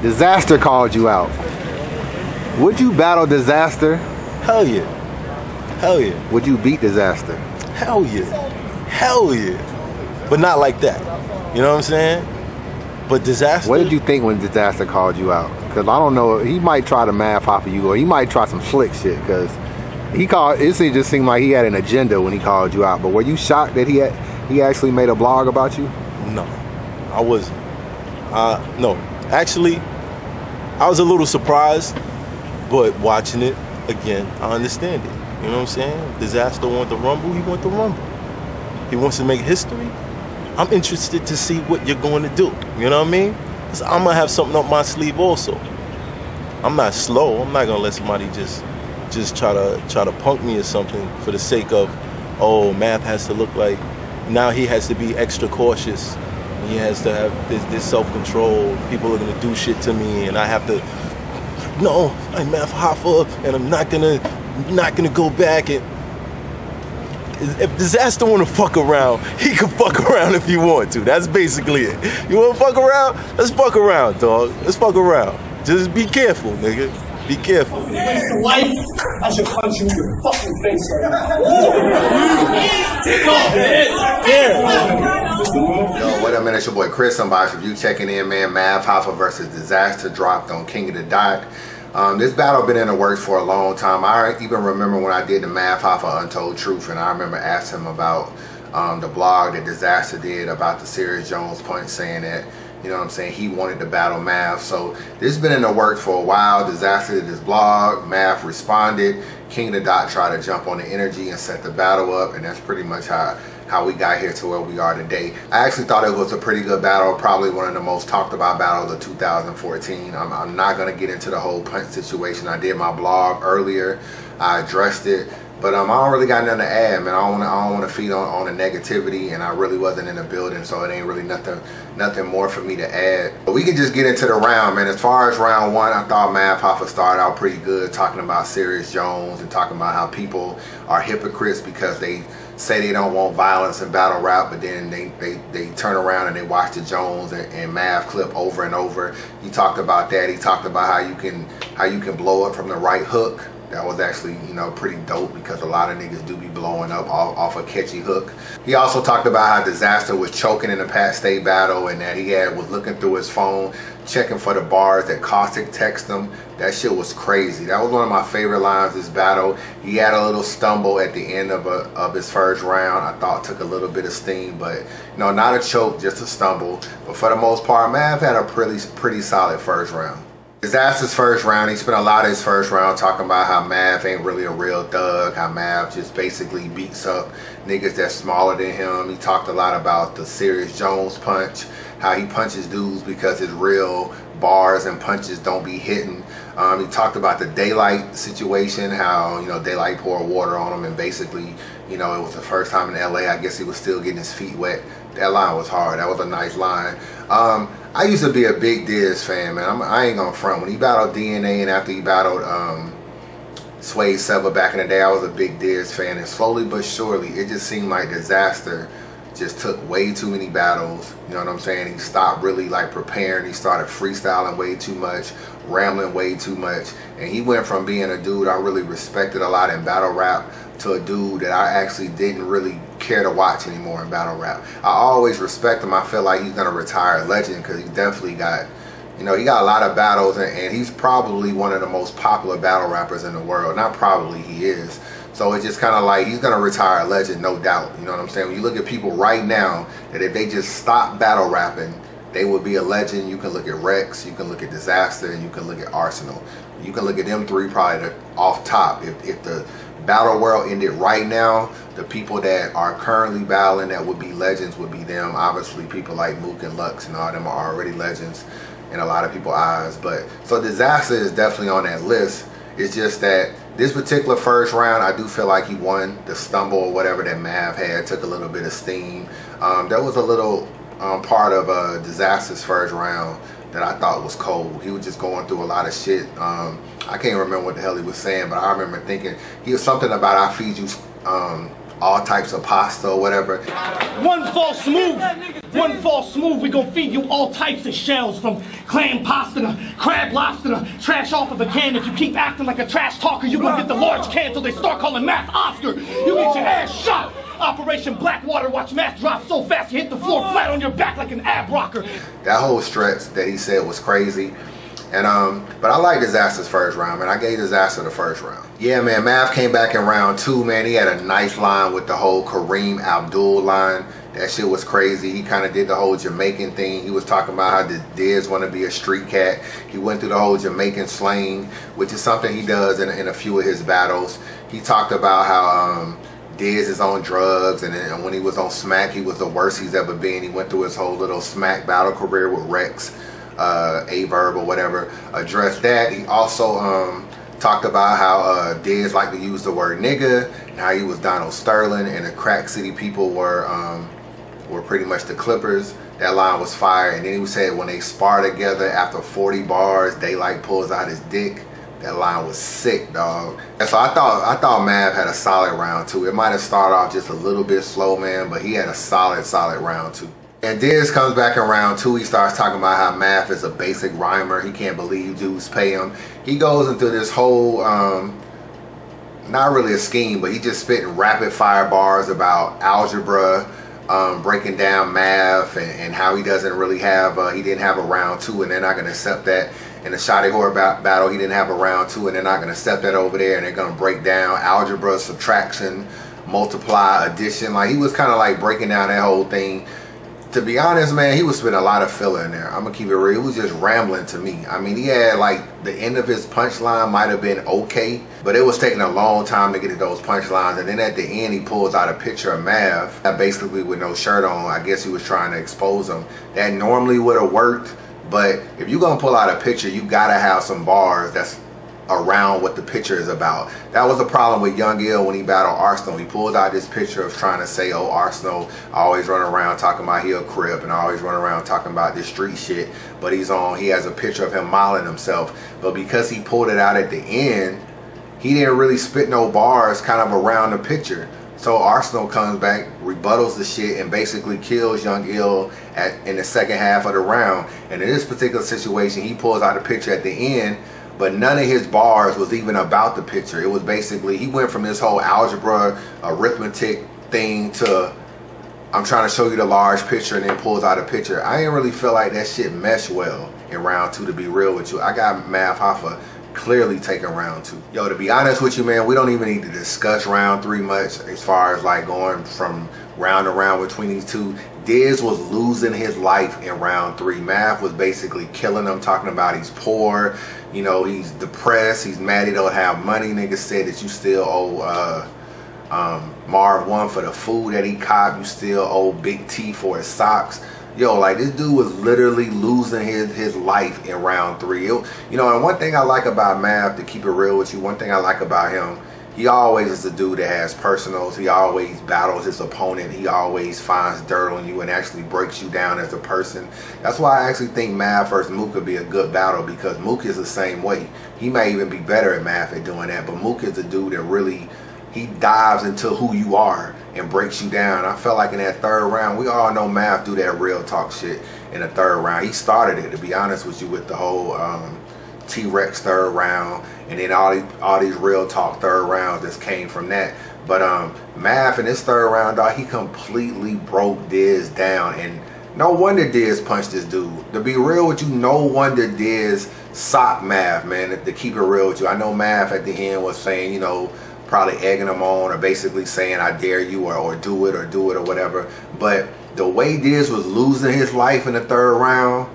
Dizaster called you out. Would you battle Dizaster? Hell yeah. Hell yeah. Would you beat Dizaster? Hell yeah. Hell yeah. But not like that. You know what I'm saying? But Dizaster. What did you think when Dizaster called you out? Because I don't know, he might try to math off of you, or he might try some slick shit, because it just seemed like he had an agenda when he called you out. But were you shocked that he actually made a blog about you? No, I wasn't. No, actually, I was a little surprised, but watching it again, I understand it. You know what I'm saying? Dizaster want the rumble, he want the rumble. He wants to make history. I'm interested to see what you're going to do. You know what I mean? 'Cause I'm gonna have something up my sleeve also. I'm not slow. I'm not gonna let somebody just try to punk me or something for the sake of, oh, math has to look like, now he has to be extra cautious. He has to have this self-control. People are gonna do shit to me, and I have to. No, I'm Math Hoffa, and I'm not gonna go back. And if Dizaster wanna fuck around, he can fuck around if he want to. That's basically it. You wanna fuck around? Let's fuck around, dog. Let's fuck around. Just be careful, nigga. Be careful. If it's life, I should punch you in your fucking face right now. Yo, what up, man? It's your boy Chris. Unbias Review checking in, man. Math Hoffa versus Dizaster dropped on King of the Dot. This battle been in the works for a long time. I even remember when I did the Math Hoffa Untold Truth, and I remember asking him about the blog that Dizaster did about the Serious Jones punch, saying that, you know what I'm saying, he wanted to battle Math. So this has been in the works for a while. Dizaster did his blog, Math responded, King of the Dot tried to jump on the energy and set the battle up, and that's pretty much how we got here to where we are today. I actually thought it was a pretty good battle, probably one of the most talked about battles of 2014. I'm not gonna get into the whole punch situation. I did my blog earlier, I addressed it, but I don't really got nothing to add, man. I don't want to feed on the negativity, and I really wasn't in the building, so it ain't really nothing more for me to add. But we can just get into the round, man. As far as round one, I thought Math Hoffa started out pretty good, talking about Serious Jones and talking about how people are hypocrites because they say they don't want violence in battle rap, but then they turn around and they watch the Jones and Math clip over and over. He talked about that. He talked about how you can blow up from the right hook. That was actually, you know, pretty dope, because a lot of niggas do be blowing up off a catchy hook. He also talked about how Dizaster was choking in the Pat State battle, and that he was looking through his phone, checking for the bars that Caustic texted him. That shit was crazy. That was one of my favorite lines this battle. He had a little stumble at the end of his first round. I thought took a little bit of steam, but you know, not a choke, just a stumble. But for the most part, Math had a pretty solid first round. Dizaster's first round, he spent a lot of his first round talking about how Math ain't really a real thug, how Math just basically beats up niggas that's smaller than him. He talked a lot about the Serious Jones punch, how he punches dudes because his real bars and punches don't be hitting. He talked about the Daylight situation, how, you know, Daylight poured water on him, and basically, you know, it was the first time in LA, I guess he was still getting his feet wet. That line was hard. That was a nice line. I used to be a big Diz fan, man. I ain't gonna front. When he battled DNA and after he battled Sway Seba back in the day, I was a big Diz fan. And slowly but surely, it just seemed like Dizaster just took way too many battles. You know what I'm saying? He stopped really like preparing. He started freestyling way too much, rambling way too much. And he went from being a dude I really respected a lot in battle rap to a dude that I actually didn't really care to watch anymore in battle rap. I always respect him. I feel like he's gonna retire a legend, because he definitely got, you know, he got a lot of battles, and he's probably one of the most popular battle rappers in the world. Not probably, he is. So it's just kind of like he's gonna retire a legend, no doubt. You know what I'm saying? When you look at people right now, that if they just stop battle rapping, they would be a legend. You can look at Rex, you can look at Dizaster, and you can look at Arsenal. You can look at them three probably off top. If the battle world ended right now, the people that are currently battling that would be legends would be them. Obviously, people like Mook and Lux and all them are already legends in a lot of people's eyes. But so Dizaster is definitely on that list. It's just that this particular first round, I do feel like he won. The stumble or whatever that Mav had took a little bit of steam. There was a little part of Dizaster's first round that I thought was cold. He was just going through a lot of shit. I can't remember what the hell he was saying, but I remember thinking he was something about I feed you all types of pasta or whatever. One false move, we gon' feed you all types of shells, from clam pasta to crab lobster to trash off of a can. If you keep acting like a trash talker, you gon' get the large can till they start calling math Oscar. You get your ass shot. Operation Blackwater, watch math drop so fast you hit the floor flat on your back like an ab rocker. That whole stretch that he said was crazy. And but I like Dizaster's first round, man. I gave Dizaster the first round. Yeah, man, Math came back in round 2, man. He had a nice line with the whole Kareem Abdul line. That shit was crazy. He kind of did the whole Jamaican thing. He was talking about how the Diz want to be a street cat. He went through the whole Jamaican slang, which is something he does in a few of his battles. He talked about how Diz is on drugs, and when he was on Smack, he was the worst he's ever been. He went through his whole little Smack battle career with Rex, A-Verb or whatever. Addressed that. He also talked about how Diz liked to use the word nigga, and how he was Donald Sterling, and the Crack City people were pretty much the Clippers. That line was fire. And then he said when they spar together after 40 bars, Daylight pulls out his dick. That line was sick, dog. And so I thought Mav had a solid round 2. It might have started off just a little bit slow, man, but he had a solid round 2. And Diz comes back in round 2. He starts talking about how Math is a basic rhymer. He can't believe dudes pay him. He goes into this whole, not really a scheme, but he just spitting rapid fire bars about algebra, breaking down math, and how he doesn't really have, he didn't have a round 2, and they're not going to accept that. In the Shotty Horror battle, he didn't have a round 2, and they're not going to accept that over there, and they're going to break down algebra, subtraction, multiply, addition. Like, he was kind of like breaking down that whole thing. To be honest, man, he was spitting a lot of filler in there. I'm going to keep it real. He was just rambling to me. I mean, he had, like, the end of his punchline might have been okay, but it was taking a long time to get to those punchlines. And then at the end, he pulls out a picture of Mav, basically with no shirt on. I guess he was trying to expose him. That normally would have worked, but if you're going to pull out a picture, you got to have some bars that's around what the picture is about. That was the problem with Young Ill when he battled Arsenal. He pulled out this picture of trying to say, oh, Arsenal always run around talking about he a Crip and always run around talking about this street shit, but he has a picture of him modeling himself. But because he pulled it out at the end, he didn't really spit no bars kind of around the picture. So Arsenal comes back, rebuttals the shit, and basically kills Young Ill in the second half of the round. And in this particular situation, he pulls out a picture at the end, but none of his bars was even about the picture. It was basically, he went from this whole algebra, arithmetic thing to, I'm trying to show you the large picture, and then pulls out a picture. I didn't really feel like that shit meshed well in round 2, to be real with you. I got Mav Hoffa clearly taking round 2. Yo, to be honest with you, man, we don't even need to discuss round 3 much as far as like going from round to round between these two. Diz was losing his life in round 3. Mav was basically killing him, talking about he's poor, you know, he's depressed, he's mad he don't have money. Niggas said that you still owe Marv 1 for the food that he copped, you still owe Big T for his socks. Yo, like, this dude was literally losing his life in round 3. You know, and one thing I like about Mav, to keep it real with you, one thing I like about him, he always is a dude that has personals. He always battles his opponent. He always finds dirt on you and actually breaks you down as a person. That's why I actually think Mav versus Mook could be a good battle, because Mook is the same way. He may even be better at Mav at doing that, but Mook is a dude that really, he dives into who you are and breaks you down. I felt like in that 3rd round, we all know Mav do that real talk shit in the 3rd round. He started it, to be honest with you, with the whole T-Rex 3rd round, and then all these real talk 3rd rounds that came from that. But Mav in this 3rd round, dog, he completely broke Diz down, and no wonder Diz punched this dude. To be real with you, no wonder Diz socked Mav, man, to keep it real with you. I know Mav at the end was saying, you know, probably egging him on, or basically saying I dare you, or do it or whatever. But the way Diz was losing his life in the 3rd round,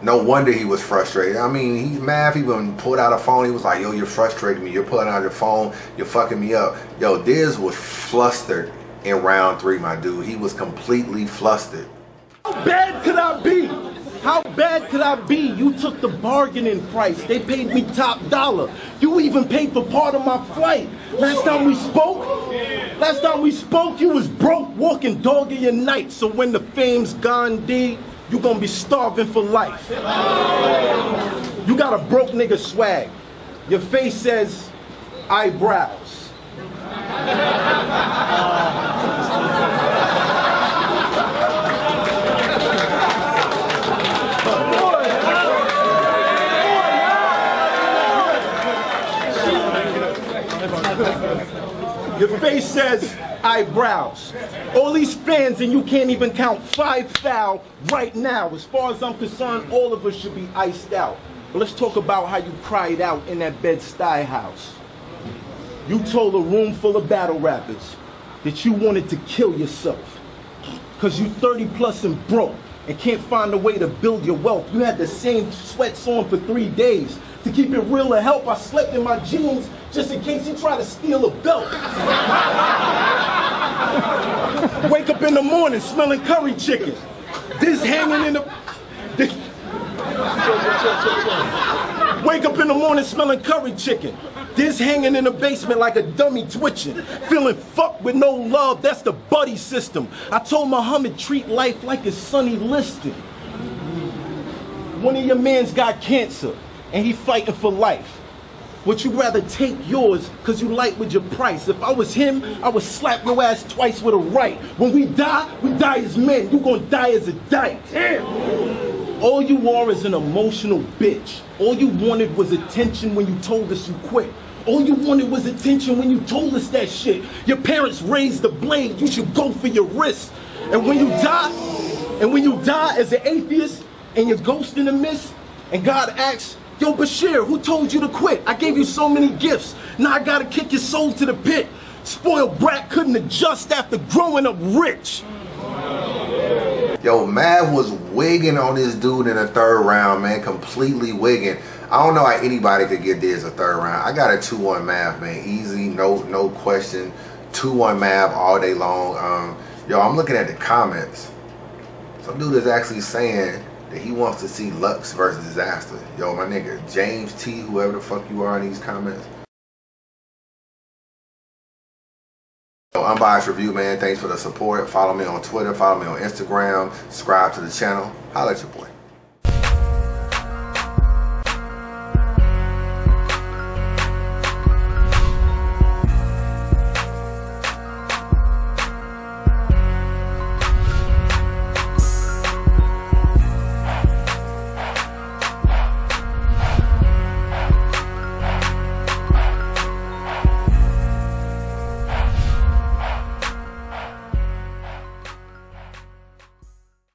no wonder he was frustrated. I mean, Mav even pulled out a phone. He was like, yo, you're frustrating me. You're pulling out your phone. You're fucking me up. Yo, Diz was flustered in round 3, my dude. He was completely flustered. How bad could I be? How bad could I be? You took the bargaining price. They paid me top dollar. You even paid for part of my flight. Last time we spoke, you was broke, walking dog in your night. So when the fame's gone, D, you gonna be starving for life. You got a broke nigga swag. Your face says eyebrows. Your face says eyebrows. All these fans and you can't even count 5 foul right now. As far as I'm concerned, all of us should be iced out. But let's talk about how you cried out in that Bed-Stuy house. You told a room full of battle rappers that you wanted to kill yourself. Cause you 30 plus and broke and can't find a way to build your wealth. You had the same sweats on for 3 days. To keep it real to help, I slept in my jeans just in case you try to steal a belt. Wake up in the morning smelling curry chicken. This hanging in the... Wake up in the morning smelling curry chicken. This hanging in the basement like a dummy twitching. Feeling fucked with no love, that's the buddy system. I told Muhammad treat life like it's Sonny Liston. One of your mans got cancer and he fighting for life. Would you rather take yours because you light with your price? If I was him, I would slap your ass twice with a right. When we die as men. You gonna die as a dyke. Damn. All you are is an emotional bitch. All you wanted was attention when you told us you quit. All you wanted was attention when you told us that shit. Your parents raised the blade, you should go for your wrist. And when you die as an atheist and you're ghost in the mist, and God asks, yo, Bashir, who told you to quit? I gave you so many gifts. Now I gotta kick your soul to the pit. Spoiled brat couldn't adjust after growing up rich. Yo, Mav was wigging on this dude in the 3rd round, man. Completely wigging. I don't know how anybody could get this a 3rd round. I got a 2-1 Mav, man. Easy, no question. 2-1 Mav all day long. Yo, I'm looking at the comments. Some dude is actually saying that he wants to see Lux versus Dizaster. Yo, my nigga, James T, whoever the fuck you are in these comments. Yo, Unbiased Review, man. Thanks for the support. Follow me on Twitter. Follow me on Instagram. Subscribe to the channel. Holla at your boy.